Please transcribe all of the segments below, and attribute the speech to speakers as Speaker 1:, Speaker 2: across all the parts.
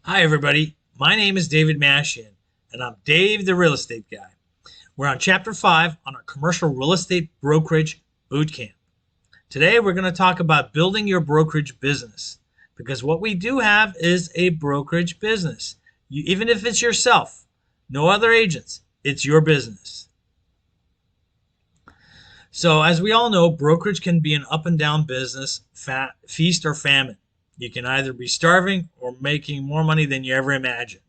Speaker 1: Hi, everybody. My name is David Mashian, and I'm Dave the Real Estate Guy. We're on Chapter 5 on our Commercial Real Estate Brokerage Bootcamp. Today, we're going to talk about building your brokerage business because what we do have is a brokerage business. Even if it's yourself, no other agents, it's your business. So, as we all know, brokerage can be an up and down business, feast or famine. You can either be starving or making more money than you ever imagined.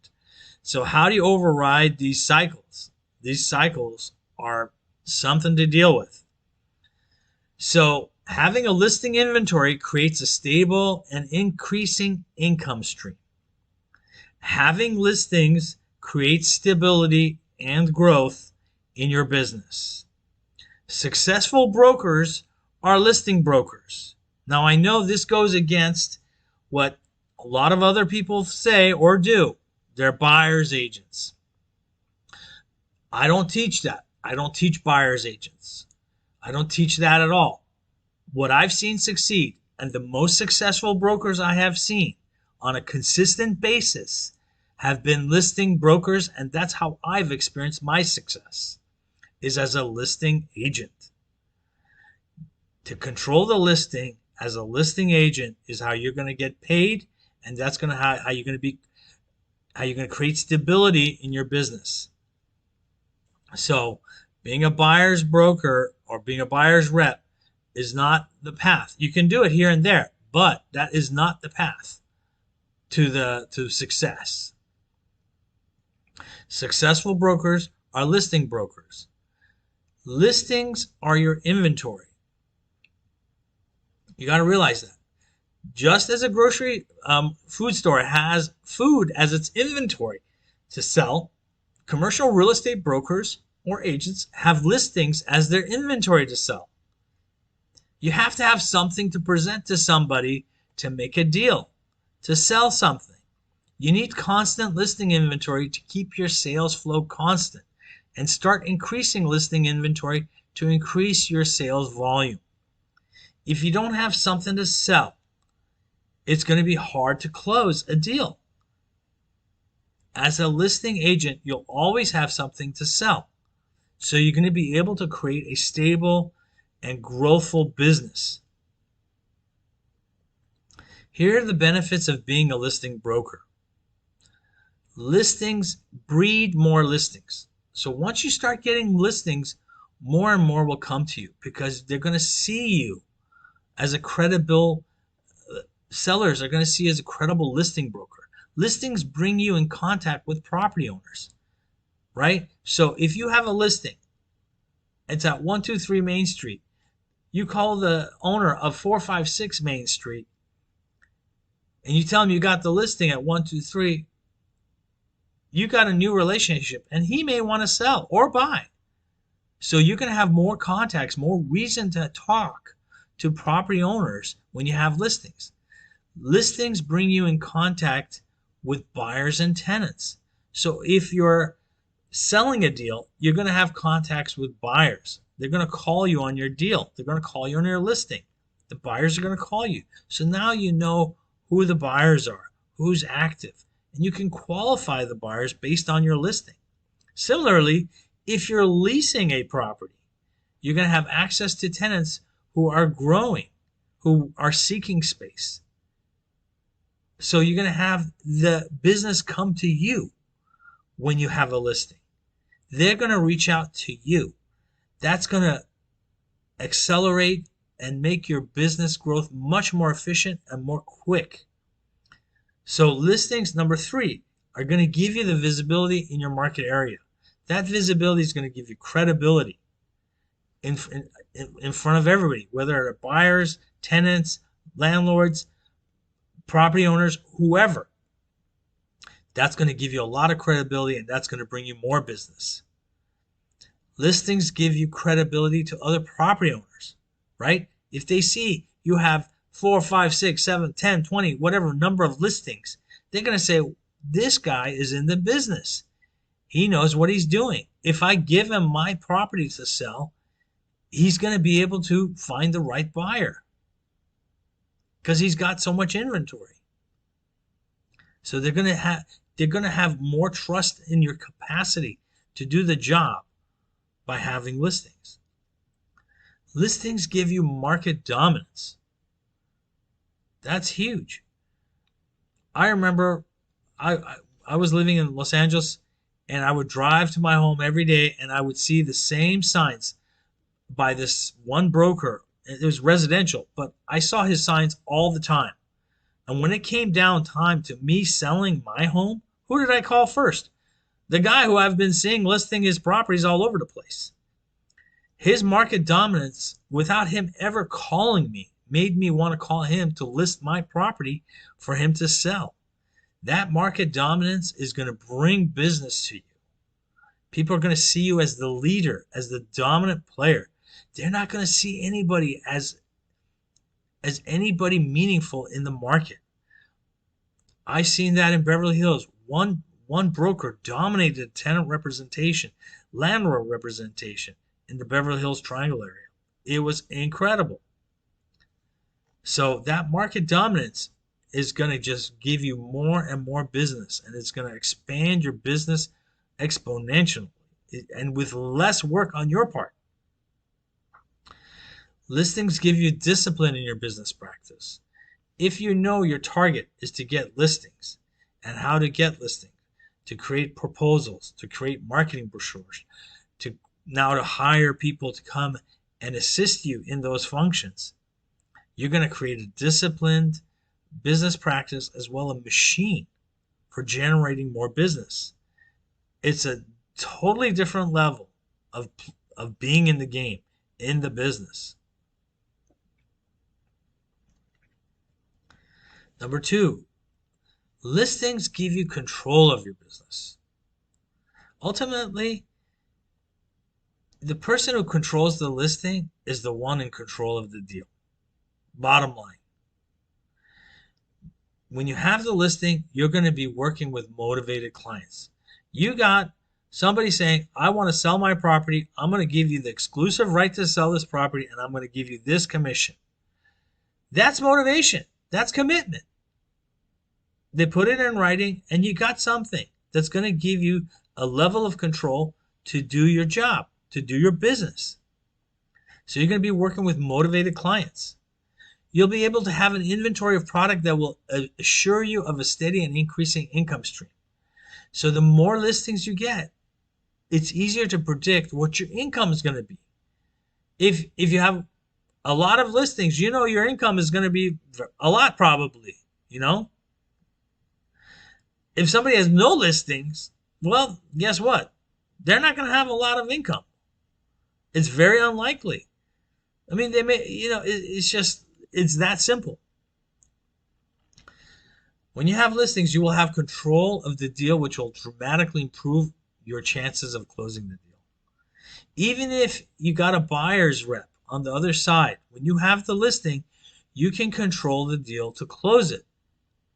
Speaker 1: So, how do you override these cycles? These cycles are something to deal with. So, having a listing inventory creates a stable and increasing income stream. Having listings creates stability and growth in your business. Successful brokers are listing brokers. Now, I know this goes against what a lot of other people say or do. They're buyer's agents. I don't teach that. I don't teach buyer's agents. I don't teach that at all. What I've seen succeed, and the most successful brokers I have seen on a consistent basis have been listing brokers, and that's how I've experienced my success, is as a listing agent. To control the listing as a listing agent is how you're going to get paid, and that's going to how you're going to create stability in your business. So, being a buyer's broker or being a buyer's rep is not the path. You can do it here and there, but that is not the path to success. Successful brokers are listing brokers. Listings are your inventory. You got to realize that. Just as a grocery food store has food as its inventory to sell, commercial real estate brokers or agents have listings as their inventory to sell. You have to have something to present to somebody to make a deal, to sell something. You need constant listing inventory to keep your sales flow constant and start increasing listing inventory to increase your sales volume. If you don't have something to sell, it's going to be hard to close a deal. As a listing agent, you'll always have something to sell. So you're going to be able to create a stable and growthful business. Here are the benefits of being a listing broker. Listings breed more listings. So once you start getting listings, more and more will come to you because they're going to see you as a credible sellers are going to see you as a credible listing broker. Listings bring you in contact with property owners, right? So if you have a listing, it's at 123 Main Street. You call the owner of 456 Main Street and you tell him you got the listing at 123. You got a new relationship and he may want to sell or buy. So you're going to have more contacts, more reason to talk to property owners when you have listings. Listings bring you in contact with buyers and tenants. So if you're selling a deal, you're going to have contacts with buyers. They're going to call you on your deal. They're going to call you on your listing. The buyers are going to call you. So now you know who the buyers are, who's active, and you can qualify the buyers based on your listing. Similarly, if you're leasing a property, you're going to have access to tenants who are growing, who are seeking space. So you're going to have the business come to you when you have a listing. They're going to reach out to you. That's going to accelerate and make your business growth much more efficient and more quick. So listings, number 3, are going to give you the visibility in your market area. That visibility is going to give you credibility in front of everybody, whether they're buyers, tenants, landlords, property owners, whoever. That's going to give you a lot of credibility and that's going to bring you more business. Listings give you credibility to other property owners, right? If they see you have 4, 5, 6, 7, 10, 20, whatever number of listings, they're going to say, this guy is in the business. He knows what he's doing. If I give him my property to sell, he's going to be able to find the right buyer because he's got so much inventory. So they're going to have more trust in your capacity to do the job by having listings. Listings give you market dominance. That's huge. I remember I was living in Los Angeles, and I would drive to my home every day, and I would see the same signs by this one broker. It was residential, but I saw his signs all the time. And when it came down time to me selling my home, who did I call first? The guy who I've been seeing listing his properties all over the place. His market dominance, without him ever calling me, made me want to call him to list my property for him to sell. That market dominance is going to bring business to you. People are going to see you as the leader, as the dominant player. They're not going to see anybody as anybody meaningful in the market. I seen that in Beverly Hills. One broker dominated tenant representation, landlord representation in the Beverly Hills Triangle area. It was incredible. So that market dominance is going to just give you more and more business, and it's going to expand your business exponentially and with less work on your part. Listings give you discipline in your business practice. If you know your target is to get listings and how to get listings, to create proposals, to create marketing brochures, to hire people to come and assist you in those functions, you're going to create a disciplined business practice as well as a machine for generating more business. It's a totally different level of being in the game, in the business. Number 2, listings give you control of your business. Ultimately, the person who controls the listing is the one in control of the deal. Bottom line. When you have the listing, you're going to be working with motivated clients. You got somebody saying, I want to sell my property. I'm going to give you the exclusive right to sell this property, and I'm going to give you this commission. That's motivation. That's commitment. They put it in writing, and you got something that's going to give you a level of control to do your job, to do your business. So you're going to be working with motivated clients. You'll be able to have an inventory of product that will assure you of a steady and increasing income stream. So the more listings you get, it's easier to predict what your income is going to be. If you have a lot of listings, you know your income is going to be a lot probably, If somebody has no listings, well, guess what? They're not going to have a lot of income. It's very unlikely. I mean, they may, it's that simple. When you have listings, you will have control of the deal, which will dramatically improve your chances of closing the deal. Even if you got a buyer's rep on the other side, when you have the listing, you can control the deal to close it.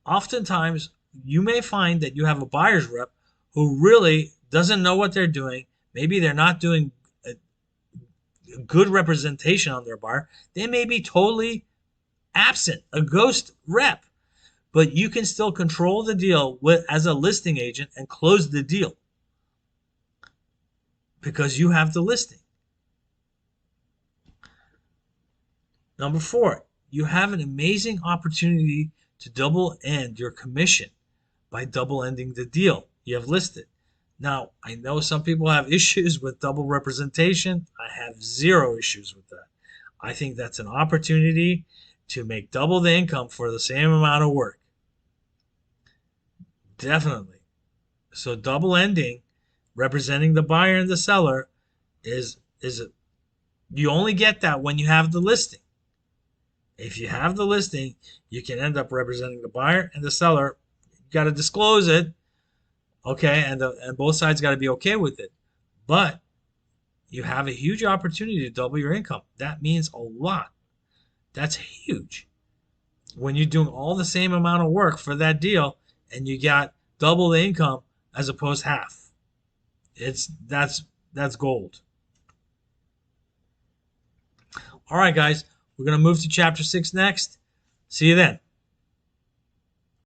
Speaker 1: Oftentimes, you may find that you have a buyer's rep who really doesn't know what they're doing. Maybe they're not doing a good representation on their buyer. They may be totally absent, a ghost rep. But you can still control the deal as a listing agent and close the deal because you have the listing. Number 4, you have an amazing opportunity to double end your commission by double ending the deal you have listed. Now, I know some people have issues with double representation. I have 0 issues with that. I think that's an opportunity to make double the income for the same amount of work. Definitely. So double ending, representing the buyer and the seller, you only get that when you have the listing. If you have the listing, you can end up representing the buyer and the seller. You got to disclose it, okay, and both sides got to be okay with it. But you have a huge opportunity to double your income. That means a lot. That's huge. When you're doing all the same amount of work for that deal and you got double the income as opposed to half. That's gold. All right, guys, we're going to move to chapter 6 next. See you then.